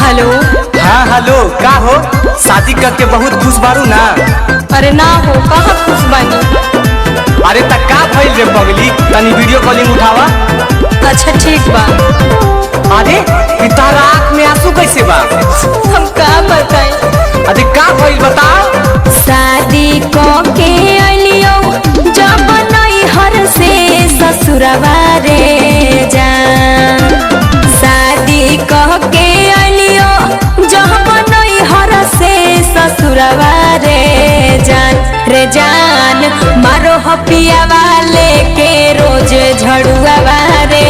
Hello. हाँ hello, का हो? शादी करके बहुत खुश बारू ना? अरे ना हो, कहाँ खुश बानी। अरे तक का भइल रे पगली, तनी वीडियो कॉलिंग उठावा। अच्छा ठीक बा। अरे तारा आँख में आंसू कैसे बा? हम का बताई। अरे का भइल बताओ। शादी को के अलियो जब नैहर से ससुरवा रे जान। शादी को के अलियो जब नैहर से ससुरवा रे जान मारो हपिया वाले के रोज झड़ुआ रे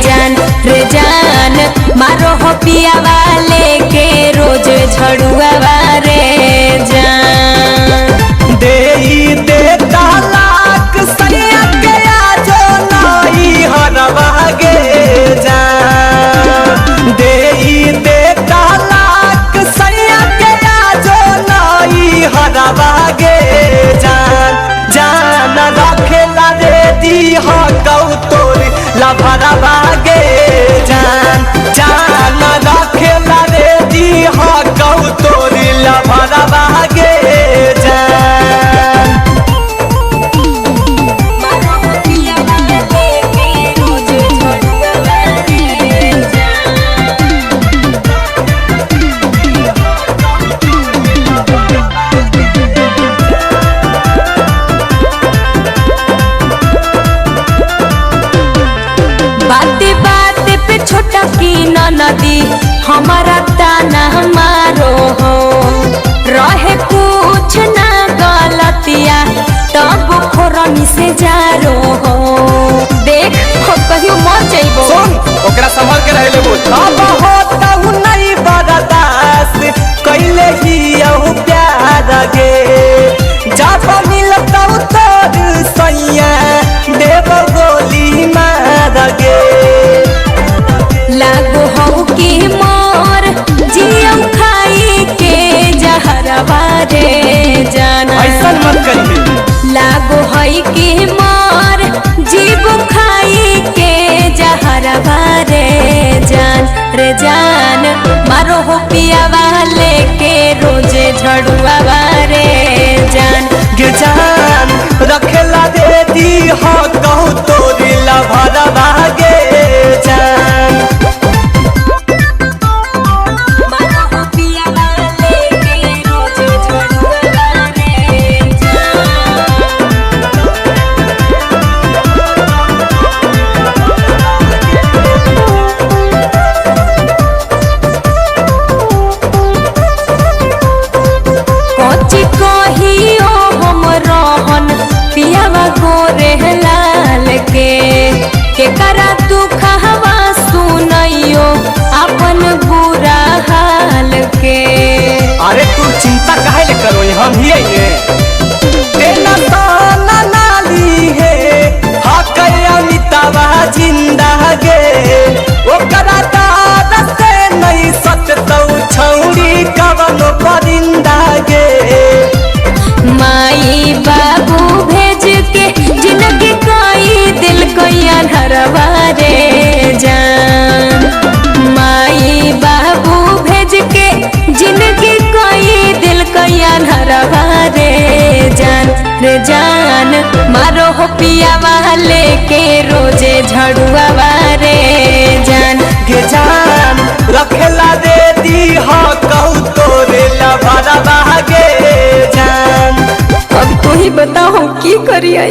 जान मारो हपिया वाले के रोज झड़ुआ रे जान। दे तालाक सैया के आजो नई हरवा गे जान। दे तालाक सैया के आजो नई हरवा गे जान रखेला रे दी हो गौ तोरी लभरवा गे जान रखेला रे दी हो गौ तोरी लभरवा गे जान। मारो हपिया वाले के रोज झड़ुआ रे जान। बाते बाते पे छोटा की नदी हमारा ताना मारो हो। रहे कुछ ना गलतिया तब खोरनी से जारो हो। देख हो कहियो मर जाइबो। सुन ओकरा संभाल के रहे लेबो। अब होता हूँ नहीं बर्दाश्त कैले ही यहू प्यार गे। जब मिलता हूँ तोर सैया देव गोली मार गे। लागो हो कि मोर जियो खाई के जहरवा रे जान। ऐसा मत करिए। लागो है कि मोर जीव खाई के जहरवा रे जान मारो हो पिया वाले के रोजे झड़ुआ रे जान। गे जान रखेला दे दी हो कहू तोरी लभरवा गे जान। मारो हो पिया वाले के रोजे झड़ुआ रे जान। कोची कहियो हम रहन पियावा गोरे लाल के करा दुख हवा सुनइयो अपन बुरा हाल के। अरे तू चिंता काहे ले करो, हम ही है तेना ताना नाली है हकया मितावा जिंदा गे। ओकरा दाद से नहीं सततौ छौरी कवन परिंदा गे। माई बाबू भेज के जिंदगी कोई दिल कोई अनहरवा रे जान। माई बाबू भेज के जिंदगी कोई दिल कोई अनहरवा रे जान मारो हो पिया वाले के रोजे झड़ुआ रे जान। गे जान रखेला दे दी हो कहू तोरे लभरवा गे जान। अब तू ही बताओ की करिए।